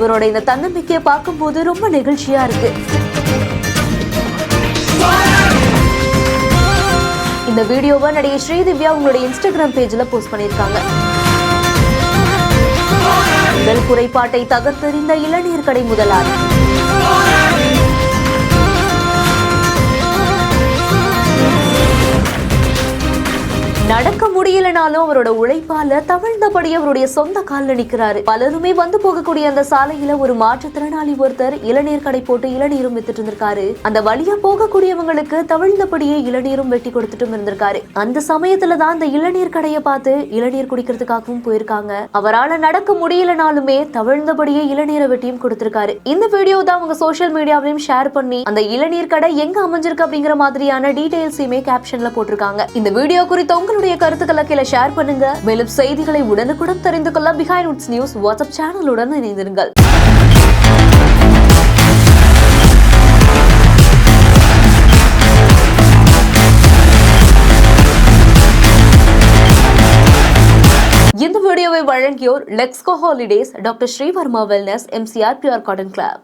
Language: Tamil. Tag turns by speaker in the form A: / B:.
A: இவரோட இந்த தன்னம்பிக்கையை பார்க்கும்போது ரொம்ப நெகிழ்ச்சியா இருக்கு. இந்த வீடியோவை நடிகை ஸ்ரீதிவ்யா உங்களுடைய இன்ஸ்டாகிராம் பேஜ்ல போஸ்ட் பண்ணிருக்காங்க. உடல் குறைபாட்டை தகர்த்தெறிந்த இளநீர் கடை முதலாளி. நடக்க முடியலனாலும் அவரோட உழைப்பால தவழ்ந்தபடி அவருடைய சொந்த காலில் நிக்கிறாரு. பலருமே வந்து போகக்கூடிய அந்த சாலையில ஒரு மாற்றுத்திறனாளி ஒருத்தர் இளநீர் கடை போட்டு இளநீரும் வித்துட்டு இருந்திருக்காரு. அந்த வழியா போகக்கூடியவங்களுக்கு தவழ்ந்தபடியே இளநீரும் வெட்டி கொடுத்துட்டு இருந்திருக்காரு. அந்த சமயத்துலதான் அந்த இளநீர் கடையை பார்த்து இளநீர் குடிக்கிறதுக்காகவும் போயிருக்காங்க. அவரால் நடக்க முடியலனாலுமே தவழ்ந்தபடியே இளநீரை வெட்டியும் கொடுத்திருக்காரு. இந்த வீடியோ தான் அவங்க சோசியல் மீடியாவிலையும் ஷேர் பண்ணி அந்த இளநீர் கடை எங்க அமைஞ்சிருக்கு அப்படிங்கிற மாதிரியான டீடைல்ஸையுமே கேப்ஷன்ல போட்டிருக்காங்க. இந்த வீடியோ குறித்து உங்களுடைய கருத்துக்களை கீழே ஷேர் பண்ணுங்க. மேலும் செய்திகளை உடனுக்குடன் தெரிந்து கொள்ள பிஹைண்ட் வுட்ஸ் நியூஸ் வாட்ஸ்அப் சேனலுடன் இணைந்திருங்கள். இந்த வீடியோவை வழங்கியோர் Lexco holidays, doctor Srivarma wellness, MCR pure cotton club.